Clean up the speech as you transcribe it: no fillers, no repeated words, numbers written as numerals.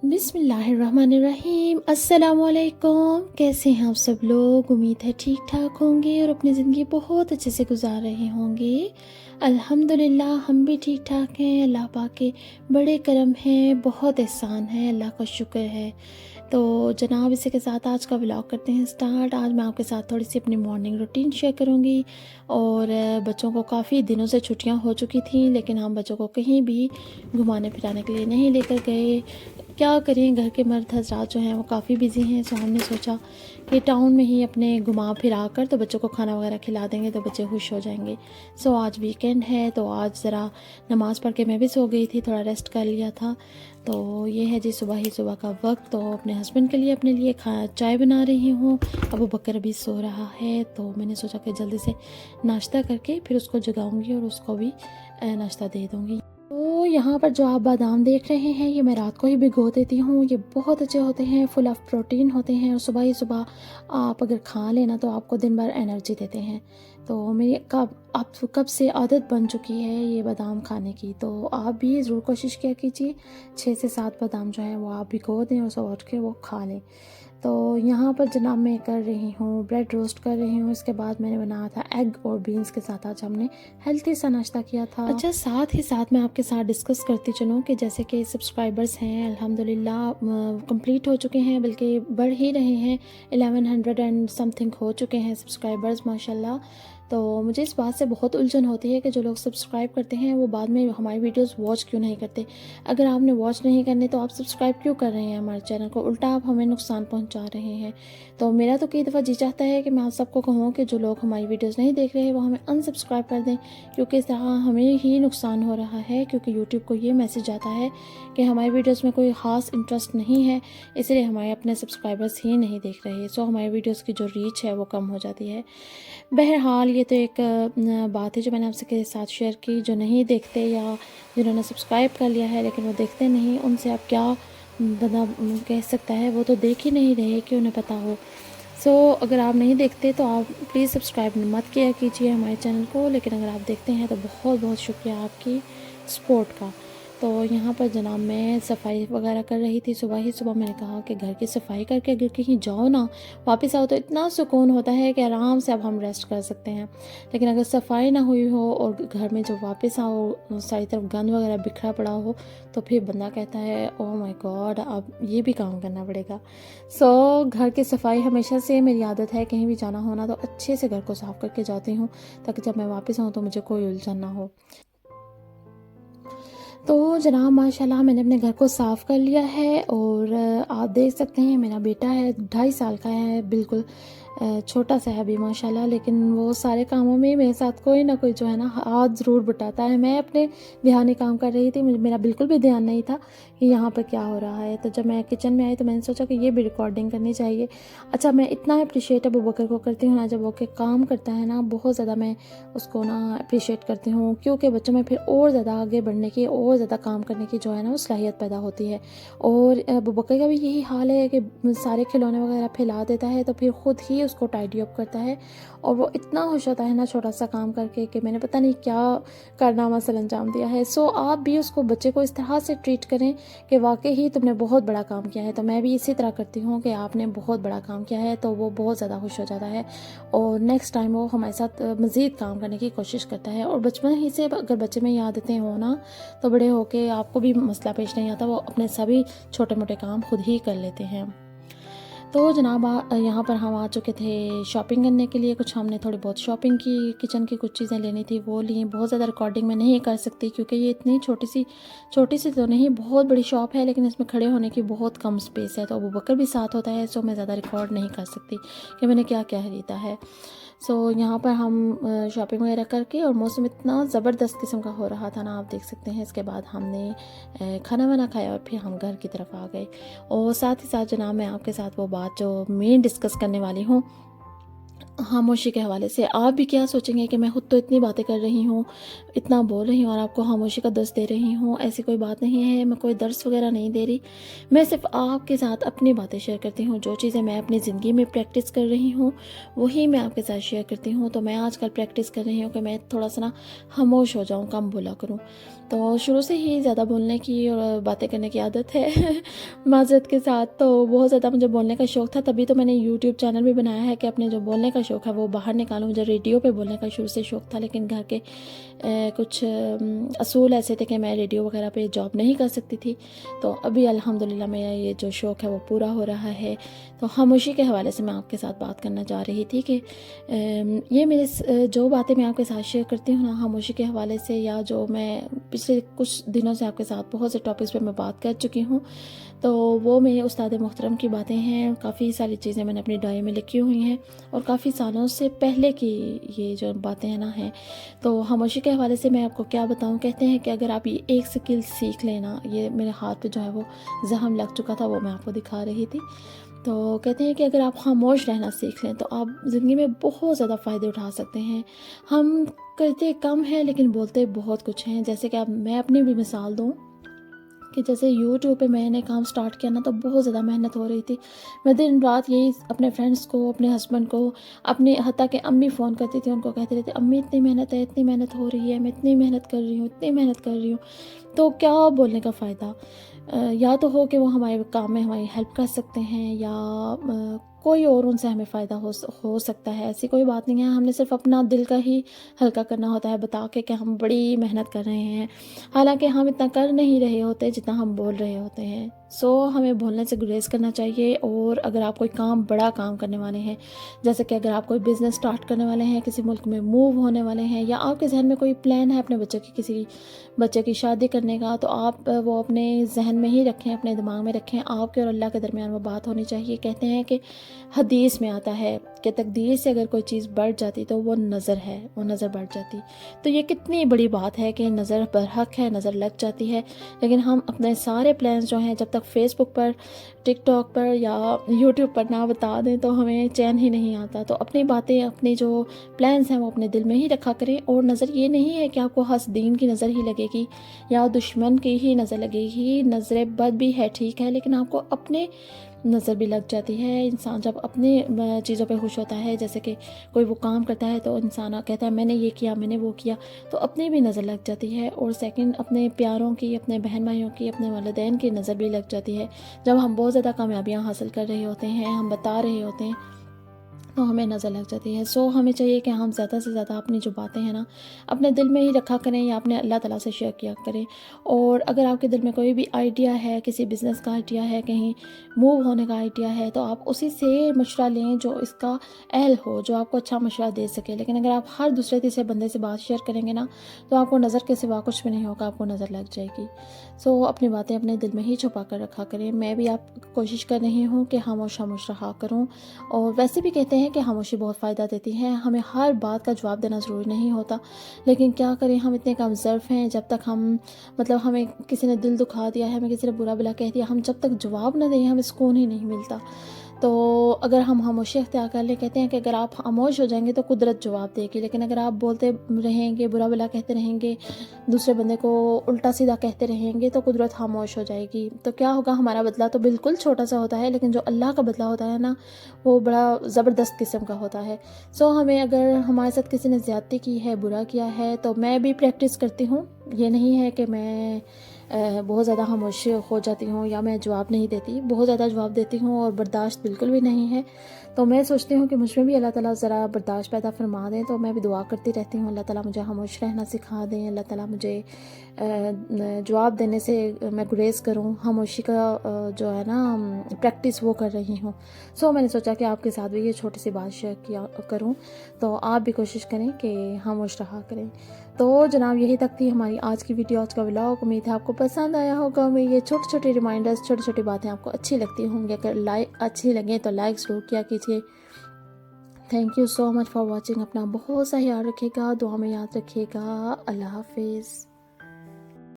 बिस्मिल्लाहिर्रहमानिर्रहीम। अस्सलामुअलैकुम। कैसे हैं आप सब लोग? उम्मीद है ठीक ठाक होंगे और अपनी ज़िंदगी बहुत अच्छे से गुजार रहे होंगे। अल्हम्दुलिल्लाह हम भी ठीक ठाक हैं। अल्लाह पाक के बड़े करम हैं, बहुत एहसान है, अल्लाह का शुक्र है। तो जनाब इसी के साथ आज का व्लॉग करते हैं स्टार्ट। आज मैं आपके साथ थोड़ी सी अपनी मॉर्निंग रूटीन शेयर करूंगी। और बच्चों को काफ़ी दिनों से छुट्टियां हो चुकी थी, लेकिन हम बच्चों को कहीं भी घुमाने फिराने के लिए नहीं लेकर गए। क्या करें, घर के मर्द हजरात जो हैं वो काफ़ी बिजी हैं। सो हमने सोचा कि टाउन में ही अपने घुमा फिरा कर तो बच्चों को खाना वगैरह खिला देंगे तो बच्चे खुश हो जाएंगे। सो आज वीकेंड है तो आज ज़रा नमाज़ पढ़ के मैं भी सो गई थी, थोड़ा रेस्ट कर लिया था। तो ये है जी सुबह ही सुबह का वक्त। तो अपने हस्बैंड के लिए अपने लिए चाय बना रही हूँ। अबू बकर अभी सो रहा है तो मैंने सोचा कि जल्दी से नाश्ता करके फिर उसको जगाऊंगी और उसको भी नाश्ता दे दूँगी। तो यहाँ पर जो आप बादाम देख रहे हैं ये मैं रात को ही भिगो देती हूँ। ये बहुत अच्छे होते हैं, फुल ऑफ प्रोटीन होते हैं और सुबह ही सुबह आप अगर खा लेना तो आपको दिन भर एनर्जी देते हैं। तो मेरी कब से आदत बन चुकी है ये बादाम खाने की। तो आप भी ज़रूर कोशिश किया कीजिए 6 से 7 बादाम जो हैं वो आप भिगो दें और सुबह उठ के वो खा लें। तो यहाँ पर जनाब मैं कर रही हूँ ब्रेड रोस्ट कर रही हूँ। इसके बाद मैंने बनाया था एग और बीन्स के साथ। आज हमने हेल्थी सा नाश्ता किया था। अच्छा, साथ ही साथ मैं आपके साथ डिस्कस करती चलूँ कि जैसे कि सब्सक्राइबर्स हैं अल्हम्दुलिल्लाह कंप्लीट हो चुके हैं, बल्कि बढ़ ही रहे हैं। 1100 एंड समथिंग हो चुके हैं सब्सक्राइबर्स माशाल्लाह। तो मुझे इस बात से बहुत उलझन होती है कि जो लोग सब्सक्राइब करते हैं वो बाद में हमारी वीडियोस वॉच क्यों नहीं करते। अगर आपने वॉच नहीं करने तो आप सब्सक्राइब क्यों कर रहे हैं हमारे चैनल को? उल्टा आप हमें नुकसान पहुंचा रहे हैं। तो मेरा तो कई दफ़ा जी चाहता है कि मैं आप सबको कहूँ कि जो लोग हमारी वीडियोस नहीं देख रहे हैं वो हमें अनसब्सक्राइब कर दें, क्योंकि इस तरह हमें ही नुकसान हो रहा है। क्योंकि यूट्यूब को ये मैसेज आता है कि हमारी वीडियोज़ में कोई ख़ास इंटरेस्ट नहीं है, इसलिए हमारे अपने सब्सक्राइबर्स ही नहीं देख रहे। सो हमारी वीडियोज़ की जो रीच है वो कम हो जाती है। बहरहाल ये तो एक बात है जो मैंने आपसे साथ शेयर की। जो नहीं देखते या जिन्होंने सब्सक्राइब कर लिया है लेकिन वो देखते नहीं, उनसे आप क्या बंदा कह सकता है? वो तो देख ही नहीं रहे कि उन्हें पता हो। सो अगर आप नहीं देखते तो आप प्लीज़ सब्सक्राइब मत किया कीजिए हमारे चैनल को, लेकिन अगर आप देखते हैं तो बहुत बहुत शुक्रिया आपकी सपोर्ट का। तो यहाँ पर जनाब मैं सफाई वगैरह कर रही थी। सुबह ही सुबह मैंने कहा कि घर की सफाई करके अगर कहीं जाओ ना, वापस आओ तो इतना सुकून होता है कि आराम से अब हम रेस्ट कर सकते हैं। लेकिन अगर सफाई ना हुई हो और घर में जब वापस आओ सारी तरफ गंद वगैरह बिखरा पड़ा हो तो फिर बंदा कहता है ओह माय गॉड अब ये भी काम करना पड़ेगा। सो घर की सफाई हमेशा से मेरी आदत है। कहीं भी जाना हो ना तो अच्छे से घर को साफ़ करके जाती हूँ, ताकि जब मैं वापस आऊँ तो मुझे कोई उलझन ना हो। तो जनाब माशाल्लाह मैंने अपने घर को साफ़ कर लिया है। और आप देख सकते हैं मेरा बेटा है 2.5 साल का है, बिल्कुल छोटा सा है अभी माशाल्लाह। लेकिन वो सारे कामों में मेरे साथ कोई ना कोई जो है ना हाथ ज़रूर बटाता है। मैं अपने ध्यानी काम कर रही थी, मेरा बिल्कुल भी ध्यान नहीं था कि यहाँ पर क्या हो रहा है। तो जब मैं किचन में आई तो मैंने सोचा कि ये भी रिकॉर्डिंग करनी चाहिए। अच्छा, मैं इतना अप्रिशिएट अबू बकर को करती हूँ ना, जब वो के काम करता है ना बहुत ज़्यादा मैं उसको ना अप्रिशिएट करती हूँ, क्योंकि बच्चों में फिर और ज़्यादा आगे बढ़ने की और ज़्यादा काम करने की जो है ना वो सलाहियत पैदा होती है। और अबू बकर का भी यही हाल है कि सारे खिलौने वगैरह फैला देता है तो फिर ख़ुद ही उसको टाइडी अप करता है। और वो इतना खुश होता है ना छोटा सा काम करके कि मैंने पता नहीं क्या कारनामा सर अंजाम दिया है। सो आप भी उसको बच्चे को इस तरह से ट्रीट करें कि वाकई ही तुमने बहुत बड़ा काम किया है। तो मैं भी इसी तरह करती हूँ कि आपने बहुत बड़ा काम किया है तो वो बहुत ज़्यादा खुश हो जाता है और नेक्स्ट टाइम वो हमारे साथ मज़ीद काम करने की कोशिश करता है। और बचपन ही से अगर बच्चे में ये आदतें हो ना तो बड़े होके आपको भी मसला पेश नहीं आता, वो अपने सभी छोटे मोटे काम खुद ही कर लेते हैं। तो जनाब यहाँ पर हम आ चुके थे शॉपिंग करने के लिए। कुछ हमने थोड़ी बहुत शॉपिंग की, किचन की कुछ चीज़ें लेनी थी वो ली। बहुत ज़्यादा रिकॉर्डिंग में नहीं कर सकती क्योंकि ये इतनी छोटी सी तो नहीं, बहुत बड़ी शॉप है, लेकिन इसमें खड़े होने की बहुत कम स्पेस है। तो अबू बकर भी साथ होता है, सो मैं ज़्यादा रिकॉर्ड नहीं कर सकती कि मैंने क्या क्या खरीदा है। सो यहाँ पर हम शॉपिंग वगैरह करके, और मौसम इतना ज़बरदस्त किस्म का हो रहा था ना, आप देख सकते हैं। इसके बाद हमने खाना वाना खाया और फिर हम घर की तरफ आ गए। और साथ ही साथ जनाब मैं आपके साथ वो बात जो मेन डिस्कस करने वाली हूँ खामोशी के हवाले से आप भी क्या सोचेंगे कि मैं खुद तो इतनी बातें कर रही हूँ, इतना बोल रही हूँ और आपको खामोशी का दर्स दे रही हूँ। ऐसी कोई बात नहीं है, मैं कोई दर्स वगैरह नहीं दे रही। मैं सिर्फ आपके साथ अपनी बातें शेयर करती हूँ। जो चीज़ें मैं अपनी ज़िंदगी में प्रैक्टिस कर रही हूँ वही मैं आपके साथ शेयर करती हूँ। तो मैं आजकल प्रैक्टिस कर रही हूँ कि मैं थोड़ा सा ना खामोश हो जाऊँ, कम बोला करूँ। तो शुरू से ही ज़्यादा बोलने की और बातें करने की आदत है माज़रत के साथ। तो बहुत ज़्यादा मुझे बोलने का शौक़ था, तभी तो मैंने यूट्यूब चैनल भी बनाया है कि अपने जो बोलने का शौक़ है वो बाहर निकालूं। मुझे रेडियो पे बोलने का शुरू से शौक़ था, लेकिन घर के कुछ असूल ऐसे थे कि मैं रेडियो वगैरह पे जॉब नहीं कर सकती थी। तो अभी अल्हम्दुलिल्लाह मेरा ये जो शौक़ है वो पूरा हो रहा है। तो खामोशी के हवाले से मैं आपके साथ बात करना चाह रही थी कि ये मेरे जो बातें मैं आपके साथ शेयर करती हूँ ना खामोशी के हवाले से, या जो मैं पिछले कुछ दिनों से आपके साथ बहुत से टॉपिक्स पे मैं बात कर चुकी हूँ, तो वो मेरे उस्ताद मोहतरम की बातें हैं। काफ़ी सारी चीज़ें मैंने अपनी डायरी में लिखी हुई हैं और काफ़ी सालों से पहले की ये जो बातें हैं ना हैं। तो खामोशी के हवाले से मैं आपको क्या बताऊं, कहते हैं कि अगर आप ये एक स्किल सीख लेना, ये मेरे हाथ पे जो है वो ज़ख्म लग चुका था, वो मैं आपको दिखा रही थी। तो कहते हैं कि अगर आप खामोश रहना सीख लें तो आप ज़िंदगी में बहुत ज़्यादा फ़ायदे उठा सकते हैं। हम करते कम हैं लेकिन बोलते बहुत कुछ हैं। जैसे कि अब मैं अपनी भी मिसाल दूँ कि जैसे यूट्यूब पे मैंने काम स्टार्ट किया ना, तो बहुत ज़्यादा मेहनत हो रही थी। मैं दिन रात यही अपने फ्रेंड्स को, अपने हस्बैंड को, अपने हत्ता कि अम्मी फ़ोन करती थी, उनको कहती रहती अम्मी इतनी मेहनत है, इतनी मेहनत हो रही है, मैं इतनी मेहनत कर रही हूँ, इतनी मेहनत कर रही हूँ। तो क्या बोलने का फ़ायदा। या तो हो कि वो हमारे काम में हमारी हेल्प कर सकते हैं, या कोई और उनसे हमें फ़ायदा हो सकता है। ऐसी कोई बात नहीं है, हमने सिर्फ अपना दिल का ही हल्का करना होता है बता के कि हम बड़ी मेहनत कर रहे हैं, हालांकि हम इतना कर नहीं रहे होते जितना हम बोल रहे होते हैं। हमें बोलने से गुरेज करना चाहिए। और अगर आप कोई बड़ा काम करने वाले हैं, जैसे कि अगर आप कोई बिज़नेस स्टार्ट करने वाले हैं, किसी मुल्क में मूव होने वाले हैं, या आपके जहन में कोई प्लान है अपने किसी बच्चे की शादी करने का, तो आप वो अपने जहन में ही रखें, अपने दिमाग में रखें। आपके और अल्लाह के दरमियान वो बात होनी चाहिए। कहते हैं कि हदीस में आता है कि तकदीर से अगर कोई चीज़ बढ़ जाती तो वो नज़र है, वो नज़र बढ़ जाती। तो ये कितनी बड़ी बात है कि नज़र बरहक है, नज़र लग जाती है। लेकिन हम अपने सारे प्लान्स जो हैं जब तक फेसबुक पर, टिकटॉक पर या यूट्यूब पर ना बता दें तो हमें चैन ही नहीं आता। तो अपनी बातें, अपनी जो प्लान्स हैं वो अपने दिल में ही रखा करें। और नज़र ये नहीं है कि आपको हसदीन की नज़र ही लगेगी या दुश्मन की ही नज़र लगेगी। नज़र बद भी है, ठीक है, लेकिन आपको अपने नज़र भी लग जाती है। इंसान जब अपने चीज़ों पे खुश होता है, जैसे कि कोई वो काम करता है तो इंसान कहता है मैंने ये किया, मैंने वो किया, तो अपनी भी नज़र लग जाती है। और सेकंड, अपने प्यारों की, अपने बहन भाइयों की, अपने वालिदैन की नज़र भी लग जाती है। जब हम बहुत ज़्यादा कामयाबियाँ हासिल कर रहे होते हैं, हम बता रहे होते हैं, तो हमें नज़र लग जाती है। हमें चाहिए कि हम ज़्यादा से ज़्यादा अपनी जो बातें हैं ना अपने दिल में ही रखा करें या अपने अल्लाह ताला से शेयर किया करें। और अगर आपके दिल में कोई भी आइडिया है, किसी बिज़नेस का आइडिया है, कहीं मूव होने का आइडिया है, तो आप उसी से मशवरा लें जो इसका अहल हो, जो आपको अच्छा मशवरा दे सके। लेकिन अगर आप हर दूसरे तीसरे बंदे से बात शेयर करेंगे ना, तो आपको नज़र के सिवा कुछ भी नहीं होगा, आपको नज़र लग जाएगी। अपनी बातें अपने दिल में ही छुपा कर रखा करें। मैं भी आप कोशिश कर रही हूँ कि खामोश खामोश रहा करूँ। और वैसे भी कहते हैं कि खामोशी बहुत फ़ायदा देती है। हमें हर बात का जवाब देना ज़रूरी नहीं होता, लेकिन क्या करें, हम इतने कमज़ोर हैं। जब तक हम हमें किसी ने दिल दुखा दिया है, हमें किसी ने बुरा भला कह दिया, हम जब तक जवाब ना दें हमें सुकून ही नहीं मिलता। तो अगर हम खामोशी अख्तियार कर लें, कहते हैं कि अगर आप खामोश हो जाएंगे तो कुदरत जवाब देगी, लेकिन अगर आप बोलते रहेंगे, बुरा भला कहते रहेंगे, दूसरे बंदे को उल्टा सीधा कहते रहेंगे, तो कुदरत खामोश हो जाएगी। तो क्या होगा, हमारा बदला तो बिल्कुल छोटा सा होता है, लेकिन जो अल्लाह का बदला होता है ना, वो बड़ा ज़बरदस्त किस्म का होता है। हमें, अगर हमारे साथ किसी ने ज़्यादती की है, बुरा किया है, तो मैं भी प्रैक्टिस करती हूँ। ये नहीं है कि मैं बहुत ज़्यादा खामोश हो जाती हूँ या मैं जवाब नहीं देती, बहुत ज़्यादा जवाब देती हूँ और बर्दाश्त बिल्कुल भी नहीं है। तो मैं सोचती हूँ कि मुझ में भी अल्लाह ताला ज़रा बर्दाश्त पैदा फरमा दें। तो मैं भी दुआ करती रहती हूँ, अल्लाह ताला मुझे खामोश रहना सिखा दें, अल्लाह ताला मुझे जवाब देने से मैं गुरेज़ करूँ, खामोशी का जो है ना प्रैक्टिस वो कर रही हूँ। मैंने सोचा कि आपके साथ भी ये छोटी सी बात शेयर किया करूँ, तो आप भी कोशिश करें कि खामोश रहा करें। तो जनाब, यही तक थी हमारी आज की वीडियो, आज का व्लॉग। उम्मीद है आपको पसंद आया होगा। मैं ये छोटी छोटी रिमाइंडर्स, छोटी छोटी बातें आपको अच्छी लगती होंगी। अगर अच्छी लगें तो लाइक ज़रूर किया कीजिए। Thank you so much for watching. अपना बहुत सा ख्याल रखिएगा, दुआ में याद रखिएगा। अल्लाह हाफिज़।